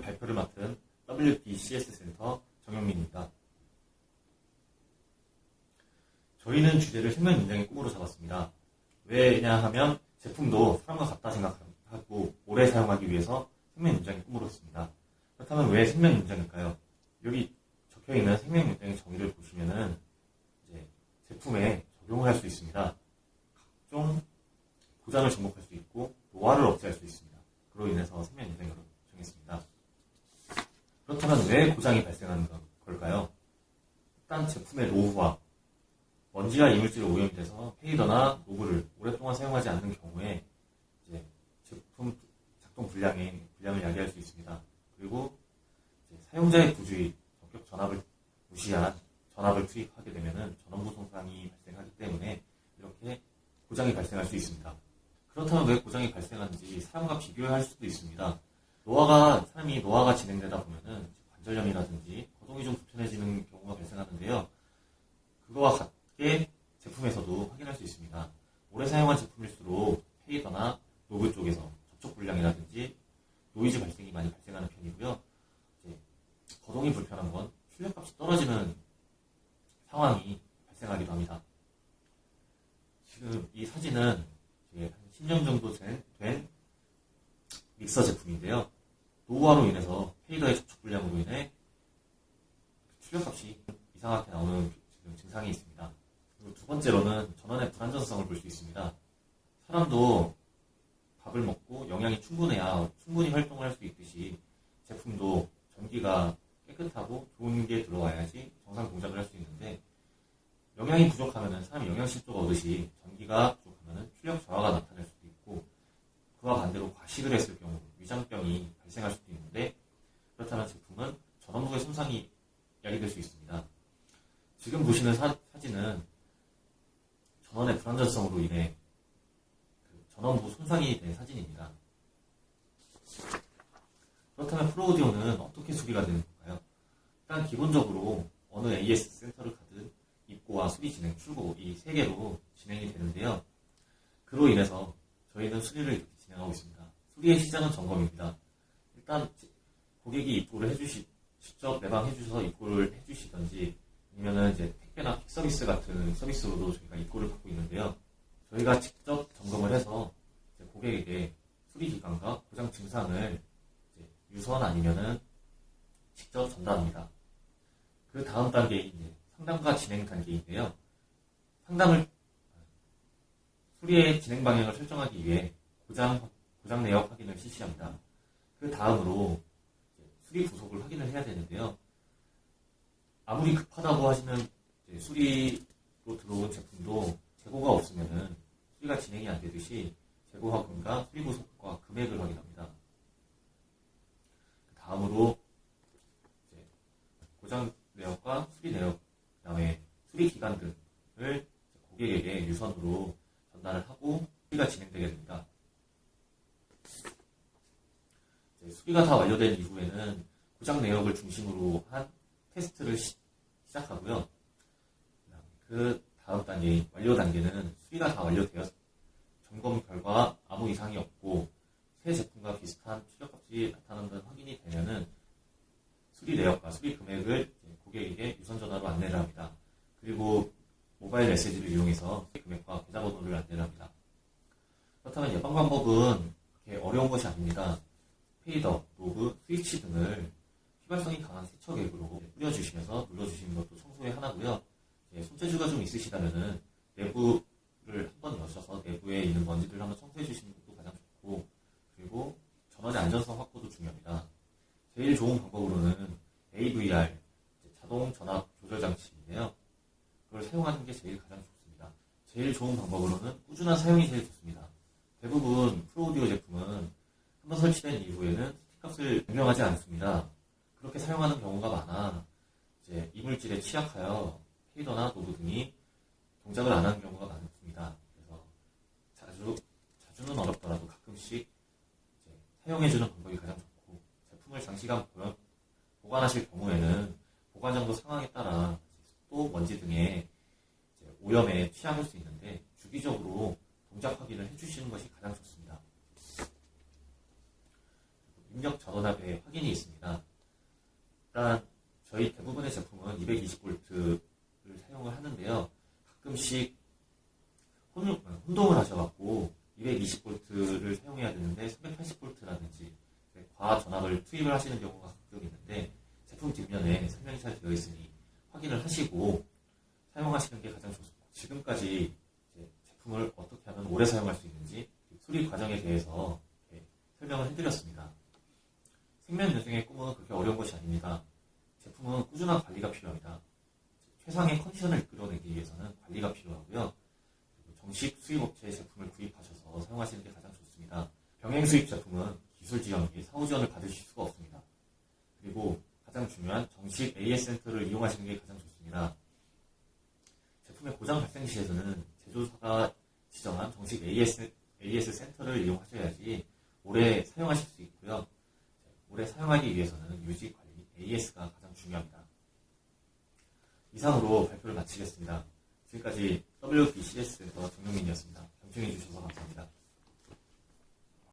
발표를 맡은 WBCS 센터 정영민입니다. 저희는 주제를 생명 연장의 꿈으로 잡았습니다. 왜냐 하면 제품도 사람과 같다 생각하고 오래 사용하기 위해서 생명 연장의 꿈으로 했습니다. 그렇다면 왜 생명 연장일까요? 여기 적혀있는 생명 연장의 정의를 보시면은 이제 제품에 적용을 할 수 있습니다. 각종 고장을 정복할 수 있고 노화를 억제할 수 있습니다. 그로 인해서 생명 연장으로 정했습니다. 그렇다면 왜 고장이 발생하는 걸까요? 일단 제품의 노후화, 먼지와 이물질에 오염이 돼서 페이더나 노브를 오랫동안 사용하지 않는 경우에 이제 제품 작동 불량을 야기할 수 있습니다. 그리고 이제 사용자의 부주의, 전격 전압을 무시한 전압을 투입하게 되면은 전원부 손상이 발생하기 때문에 이렇게 고장이 발생할 수 있습니다. 그렇다면 왜 고장이 발생하는지 사람과 비교할 수도 있습니다. 사람이 노화가 진행되다 보면은 관절염이라든지 거동이 좀 불편해지는 경우가 발생하는데요. 그거와 같게 제품에서도 확인할 수 있습니다. 오래 사용한 제품일수록 페이더나 노브 쪽에서 접촉 불량이라든지 노이즈 발생이 많이 발생하는 편이고요. 이제 거동이 불편한 건 출력값이 떨어지는 상황이 발생하기도 합니다. 지금 이 사진은 한 10년 정도 된 믹서 제품인데요. 노후화로 인해서 페이더의 접촉 불량으로 인해 출력값이 이상하게 나오는 지금 증상이 있습니다. 그리고 두 번째로는 전원의 불안전성을 볼 수 있습니다. 사람도 밥을 먹고 영양이 충분해야 충분히 활동을 할 수 있듯이 제품도 전기가 깨끗하고 좋은 게 들어와야지 정상 동작을 할 수 있는데 영양이 부족하면 사람이 영양실조가 오듯이 전기가 부족하면 출력 저하가 나타날 수도 있고 그와 반대로 과식을 했을 경우 위장병이 발생할 수도 있는데 그렇다면 제품은 전원부의 손상이 야기될 수 있습니다. 지금 보시는 사진은 전원의 불안전성으로 인해 전원부 손상이 된 사진입니다. 그렇다면 프로오디오는 어떻게 수리가 되는 건가요? 일단 기본적으로 어느 AS 센터를 가든 입고와 수리 진행, 출고 이 세 개로 진행이 되는데요. 그로 인해서 저희는 수리를 이렇게 진행하고 있습니다. 수리의 시작은 점검입니다. 일단 고객이 입고를 직접 내방해 주셔서 입고를 해주시던지 아니면은 이제 택배나 퀵서비스 같은 서비스로도 저희가 입고를 받고 있는데요. 저희가 직접 점검을 해서 고객에게 수리 기간과 고장 증상을 유선 아니면은 직접 전달합니다. 그 다음 단계인 이제 상담과 진행 단계인데요. 수리의 진행 방향을 설정하기 위해 고장 내역 확인을 실시합니다. 그 다음으로 수리 부속을 확인을 해야 되는데요. 아무리 급하다고 하시는 수리로 들어온 제품도 재고가 없으면은 수리가 진행이 안 되듯이 재고 확인과 수리 부속과 금액을 확인합니다. 그 다음으로 고장 내역과 수리 내역, 그 다음에 수리 기간 등을 고객에게 유선으로 전달을 하고 수리가 진행되게 됩니다. 수리가 다 완료된 이후에는 고장 내역을 중심으로 한 테스트를 시작하고요. 그 다음 단계인 완료 단계는 수리가 다 완료되어 점검 결과 아무 이상이 없고 새 제품과 비슷한 출력값이 나타난다는 확인이 되면은 수리 내역과 수리 금액을 고객에게 유선 전화로 안내를 합니다. 그리고 모바일 메시지를 이용해서 금액과 계좌번호를 안내를 합니다. 그렇다면 예방 방법은 그렇게 어려운 것이 아닙니다. 페이더, 노브, 스위치 등을 휘발성이 강한 세척액으로 뿌려주시면서 눌러주시는 것도 청소의 하나고요. 손재주가 좀 있으시다면은 내부를 한번 여셔서 내부에 있는 먼지들을 한번 청소해 주시는 것도 가장 좋고 그리고 전원의 안전성 확보도 중요합니다. 제일 좋은 방법으로는 AVR, 자동 전압 조절 장치인데요. 그걸 사용하는 게 가장 좋습니다. 제일 좋은 방법으로는 꾸준한 사용이 제일 좋습니다. 대부분 프로오디오 제품은 한번 설치된 이후에는 스틱값을 변경하지 않습니다. 그렇게 사용하는 경우가 많아 이물질에 취약하여 페이더나 노브 등이 동작을 안 하는 경우가 많습니다. 그래서 자주는 어렵더라도 가끔씩 사용해주는 방법이 가장 좋고 제품을 장시간 보관하실 경우에는 보관장도 상황에 따라 또 먼지 등의 오염에 취약할 수 있는데 주기적으로 동작 확인을 해주시는 것이 가장 좋습니다. 압력 전원압의 확인이 있습니다. 일단 저희 대부분의 제품은 220V를 사용을 하는데요. 가끔씩 혼동을 하셔갖고 220V를 사용해야 되는데 380V라든지 과전압을 투입을 하시는 경우가 가끔 있는데, 제품 뒷면에 설명이 잘 되어 있으니 확인을 하시고 사용하시는 게 가장 좋습니다. 지금까지 제품을 어떻게 하면 오래 사용할 수 있는지 수리 과정에 대해서 설명을 해드렸습니다. 생명 여정의 꿈은 그렇게 어려운 것이 아닙니다. 제품은 꾸준한 관리가 필요합니다. 최상의 컨디션을 이끌어내기 위해서는 관리가 필요하고요. 그리고 정식 수입업체의 제품을 구입하셔서 사용하시는 게 가장 좋습니다. 병행 수입 제품은 기술 지원 및 사후 지원을 받으실 수가 없습니다. 그리고 가장 중요한 정식 AS 센터를 이용하시는 게 가장 좋습니다. 제품의 고장 발생 시에서는 제조사가 지정한 정식 AS 센터를 이용하셔야지 오래 사용하실 수 있고요. 오래 사용하기 위해서는 유지 관리 AS가 가장 중요합니다. 이상으로 발표를 마치겠습니다. 지금까지 WBCS 센터 정용민이었습니다. 경청해 주셔서 감사합니다.